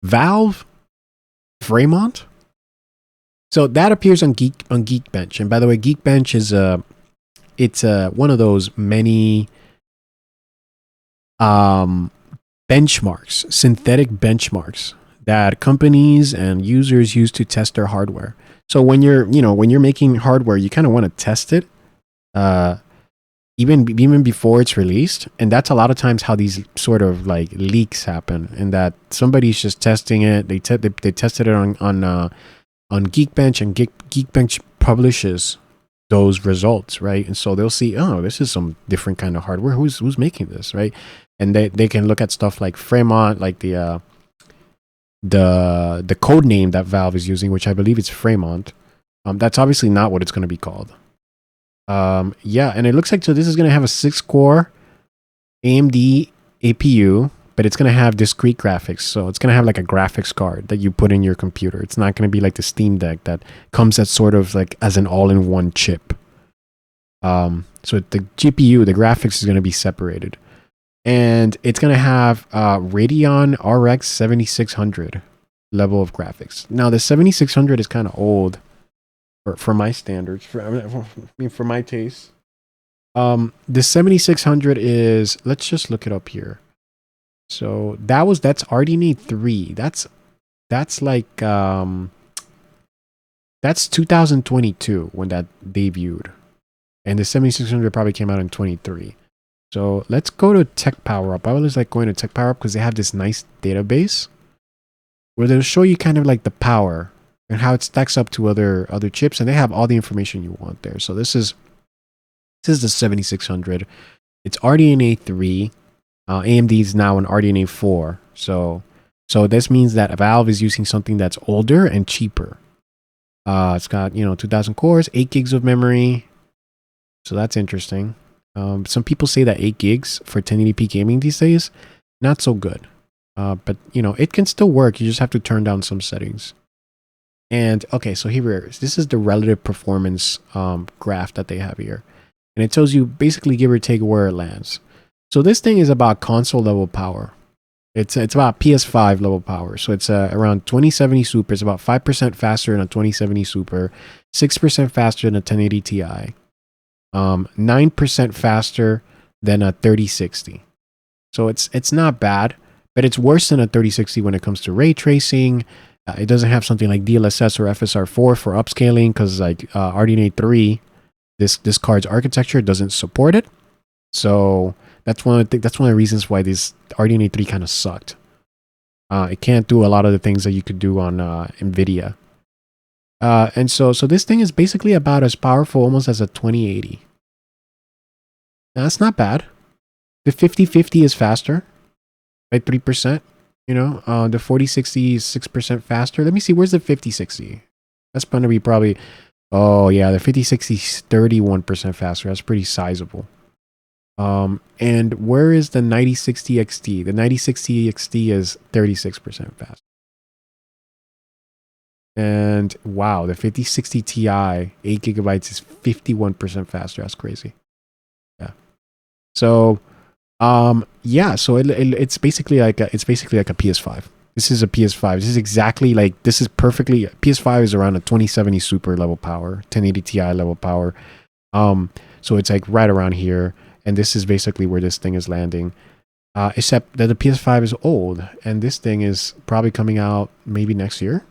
Valve, Fremont. So that appears on Geekbench. And by the way, Geekbench is one of those many benchmarks, synthetic benchmarks that companies and users use to test their hardware. So when you're making hardware, you kind of want to test it, even before it's released, and that's a lot of times how these sort of like leaks happen. And that somebody's just testing it. They tested it on Geekbench, and Geekbench publishes those results, right? And so they'll see, oh, this is some different kind of hardware. Who's making this, right? And they can look at stuff like Fremont, like the code name that Valve is using, which I believe is Fremont. That's obviously not what it's going to be called. Yeah, and it looks like, so this is going to have a 6-core AMD APU, but it's going to have discrete graphics. So it's going to have like a graphics card that you put in your computer. It's not going to be like the Steam Deck that comes as sort of like as an all-in-one chip. So the GPU, the graphics is going to be separated. And it's going to have Radeon RX 7600 level of graphics. Now, the 7600 is kind of old for my standards, for my taste. The 7600 is, let's just look it up here. So that's RDNA 3. That's like that's 2022 when that debuted, and the 7600 probably came out in 23. So let's go to Tech Power Up. I always like going to Tech Power Up because they have this nice database where they'll show you kind of like the power and how it stacks up to other chips, and they have all the information you want there. So this is the 7600. It's RDNA 3. AMD is now an RDNA 4. So this means that Valve is using something that's older and cheaper. It's got 2,000 cores, 8 gigs of memory. So that's interesting. Some people say that 8 gigs for 1080p gaming these days, not so good. But it can still work. You just have to turn down some settings. And okay, so here it is. This is the relative performance graph that they have here. And it tells you basically give or take where it lands. So this thing is about console level power. It's about PS5 level power. So it's around 2070 Super. It's about 5% faster than a 2070 Super, 6% faster than a 1080 Ti, 9% faster than a 3060. So it's not bad, but it's worse than a 3060 when it comes to ray tracing. It doesn't have something like DLSS or FSR4 for upscaling because like RDNA 3, this card's architecture doesn't support it. So that's one of the reasons why this RDNA 3 kind of sucked. It can't do a lot of the things that you could do on NVIDIA. And so this thing is basically about as powerful almost as a 2080. Now, that's not bad. The 5050 is faster by 3%. The 4060 is 6% faster. Let me see, where's the 5060? That's going to be probably, oh yeah, the 5060 is 31% faster. That's pretty sizable. And where is the 9060 XT? The 9060 XT is 36% faster. And wow, the 5060 Ti, 8 gigabytes is 51% faster. That's crazy. Yeah. So, yeah, so it's basically like a PS5. This is a PS5. This is perfectly, PS5 is around a 2070 Super level power, 1080 Ti level power. So it's like right around here. And this is basically where this thing is landing. Except that the PS5 is old, and this thing is probably coming out maybe next year.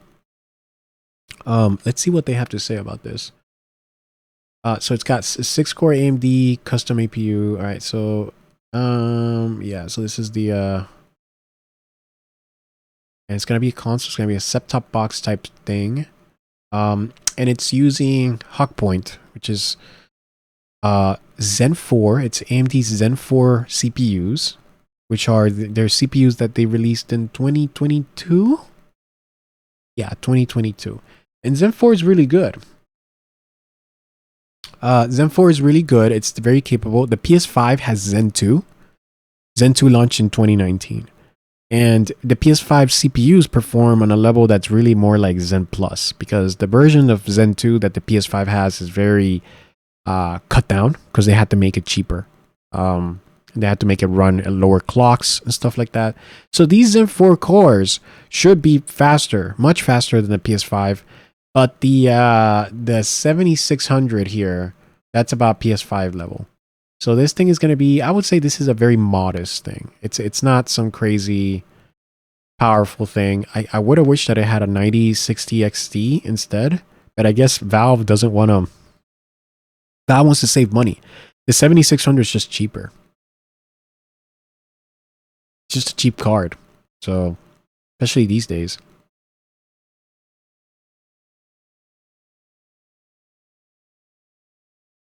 Let's see what they have to say about this. So it's got a 6-core AMD custom APU. All right, so yeah, so this is the and it's gonna be a console. It's gonna be a set-top box type thing. And it's using Hawkpoint, which is Zen 4. It's AMD's Zen 4 CPUs, which are their CPUs that they released in 2022. Yeah, 2022. And Zen 4 is really good. Zen 4 is really good. It's very capable. The PS5 has Zen 2. Zen 2 launched in 2019. And the PS5 CPUs perform on a level that's really more like Zen Plus, because the version of Zen 2 that the PS5 has is very cut down because they had to make it cheaper. They had to make it run at lower clocks and stuff like that. So these Zen 4 cores should be faster, much faster than the PS5. But the 7600 here, that's about PS5 level. So this thing is going to be, I would say this is a very modest thing. It's not some crazy powerful thing. I would have wished that it had a 9060 XT instead, but I guess Valve doesn't want to. Valve wants to save money. The 7600 is just cheaper. It's just a cheap card. So, especially these days.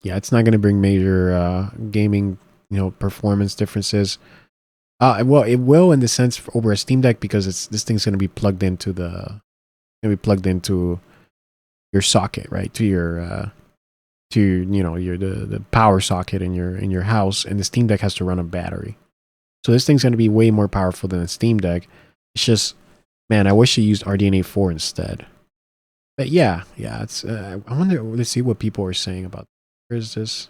Yeah, it's not going to bring major gaming, performance differences. Well, it will in the sense over a Steam Deck because this thing's going to be plugged into your socket, right? To your the power socket in your house, and the Steam Deck has to run a battery. So this thing's going to be way more powerful than a Steam Deck. It's just, man, I wish it used RDNA 4 instead. But yeah, it's. I wonder. Let's see what people are saying about. Where's this?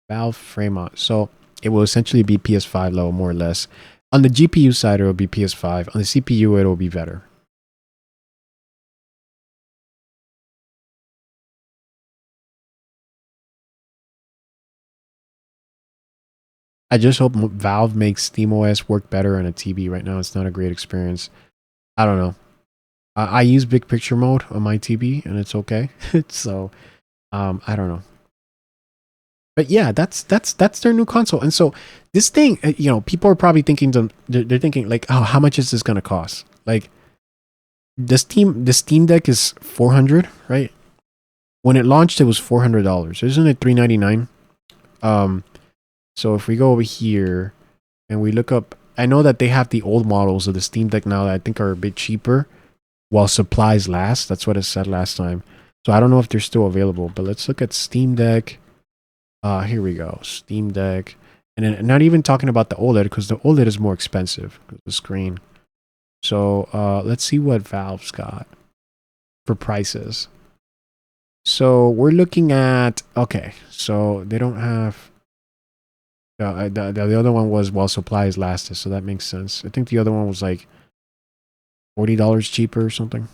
Valve Fremont. So it will essentially be PS5 level, more or less. On the GPU side, it will be PS5. On the CPU, it will be better. I just hope Valve makes SteamOS work better on a TV. Right now, it's not a great experience. I don't know. I use big picture mode on my TV, and it's okay. So, I don't know. But yeah, that's their new console. And so this thing, people are probably thinking they're thinking like, oh, how much is this gonna cost? Like the Steam Deck is $400, right? When it launched, it was $400. Isn't it $399? So if we go over here and we look up, I know that they have the old models of the Steam Deck now that I think are a bit cheaper while supplies last. That's what it said last time. So I don't know if they're still available, but let's look at Steam Deck. Here we go, Steam Deck. And then not even talking about the OLED because the OLED is more expensive, the screen. So let's see what Valve's got for prices. So we're looking at, okay, so they don't have, the other one was while supplies lasted, so that makes sense. I think the other one was like $40 cheaper or something.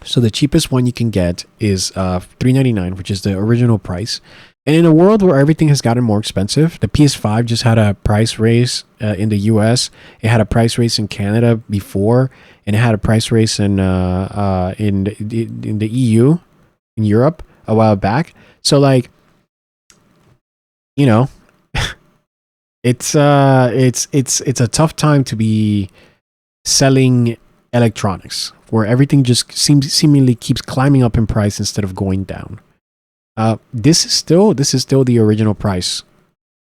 So the cheapest one you can get is $399, which is the original price. And in a world where everything has gotten more expensive, the PS5 just had a price raise in the US. It had a price raise in Canada before, and it had a price raise in the EU, in Europe, a while back. So like, it's a tough time to be selling electronics where everything just seemingly keeps climbing up in price instead of going down. This is still the original price,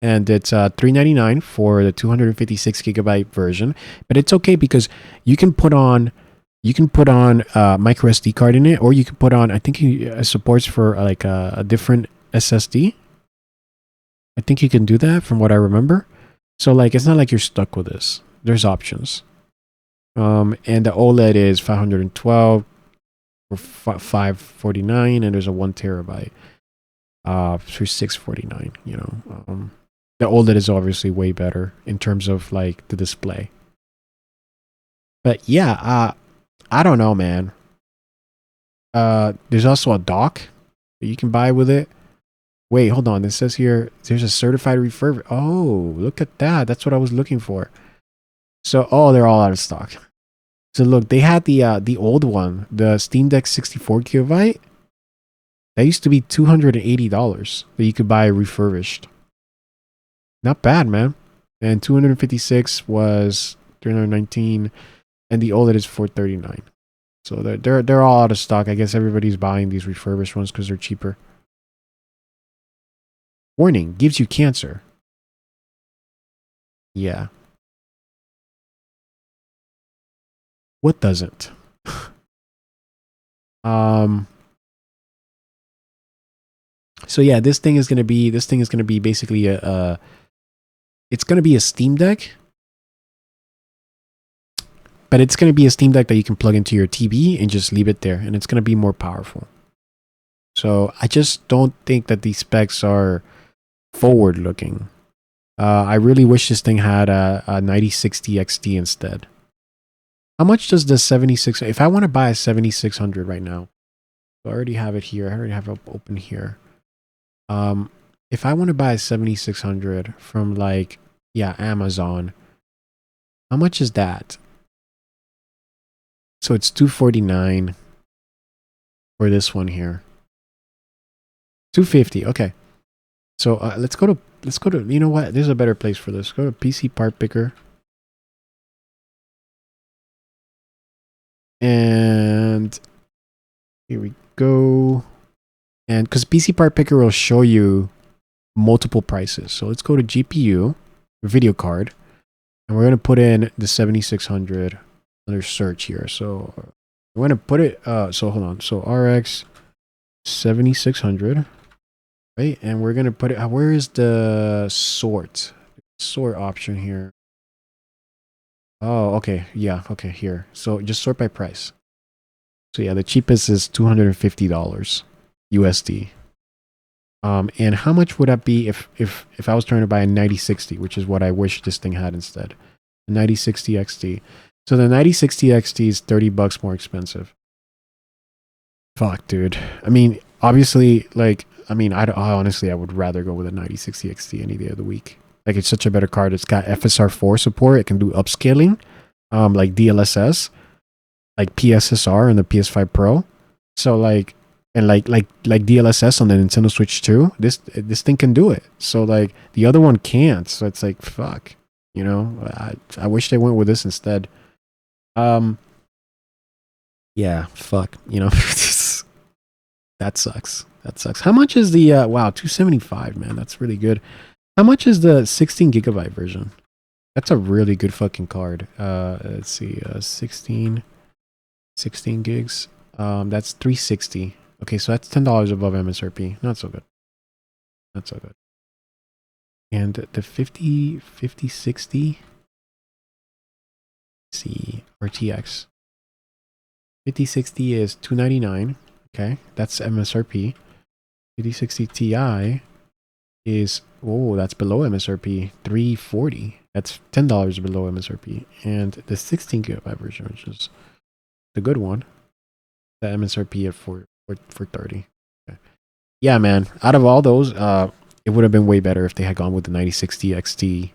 and it's $399 for the 256 gigabyte version. But it's okay because you can put on micro SD card in it, or you can put on, I think it supports for like a different SSD. I think you can do that from what I remember. So like it's not like you're stuck with this. There's options. And the OLED is 512 for 549, and there's a 1 terabyte for 649. The OLED is obviously way better in terms of like the display. But yeah, I don't know, man. There's also a dock that you can buy with it. Wait, hold on. It says here there's a certified refurb. Oh, look at that. That's what I was looking for. So, they're all out of stock. So look, they had the old one, the Steam Deck 64 gigabyte. That used to be $280 that you could buy refurbished. Not bad, man. And 256 was 319, and the OLED is 439. So they're all out of stock. I guess everybody's buying these refurbished ones because they're cheaper. Warning, gives you cancer. Yeah. What doesn't? So yeah, this thing is gonna be basically it's gonna be a Steam Deck, but it's gonna be a Steam Deck that you can plug into your TV and just leave it there, and it's gonna be more powerful. So I just don't think that these specs are forward looking. I really wish this thing had a 9060 XT instead. How much does the 76? If I want to buy a 7600 right now, I already have it here. I already have it open here. If I want to buy a 7600 from like, yeah, Amazon, how much is that? So it's $249 for this one here. $250. Okay. So let's go to, you know what? There's a better place for this. Go to PC Part Picker. And here we go. And because PC Part Picker will show you multiple prices. So let's go to GPU, video card, and we're going to put in the 7600 under search here. So we're going to put it, so hold on. So RX 7600, right? And we're going to put it, where is the sort option here? Oh, okay. Yeah. Okay. Here. So just sort by price. So yeah, the cheapest is $250 USD. And how much would that be if I was trying to buy a 9060, which is what I wish this thing had instead? A 9060 XT. So the 9060 XT is $30 more expensive. Fuck, dude. I mean, obviously, like, I mean, I honestly, I would rather go with a 9060 XT any day of the week. Like, it's such a better card. It's got FSR4 support. It can do upscaling, like DLSS, like PSSR and the PS5 Pro. So like, and like DLSS on the Nintendo Switch 2. This thing can do it. So like the other one can't. So it's like, fuck. You know, I wish they went with this instead. Yeah, fuck. You know, that sucks. That sucks. How much is the wow, 275, man. That's really good. How much is the 16 gigabyte version? That's a really good fucking card. Let's see, 16 gigs. That's 360. Okay, so that's $10 above MSRP. Not so good. Not so good. And the 5060 see RTX 5060 is $299. Okay, that's MSRP. 5060 Ti is, oh, that's below MSRP, $340. That's $10 below MSRP. And the 16 gigabyte version, which is the good one, the MSRP at for 30. Okay. Yeah, man. Out of all those, it would have been way better if they had gone with the 9060 XT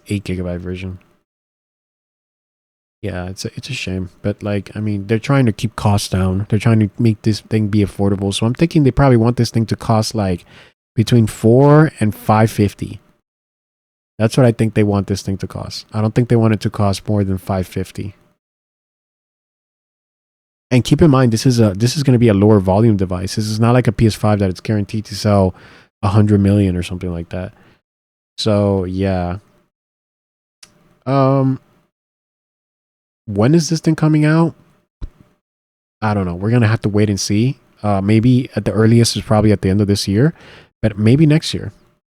8 gigabyte version. Yeah, it's a shame, but like, I mean, they're trying to keep costs down. They're trying to make this thing be affordable. So I'm thinking they probably want this thing to cost like between $400 and $550. That's what I think they want this thing to cost. I don't think they want it to cost more than $550. And keep in mind, this is going to be a lower volume device. This is not like a PS5 that it's guaranteed to sell 100 million or something like that. So yeah. When is this thing coming out? I don't know. We're gonna have to wait and see. Maybe at the earliest is probably at the end of this year, but maybe next year.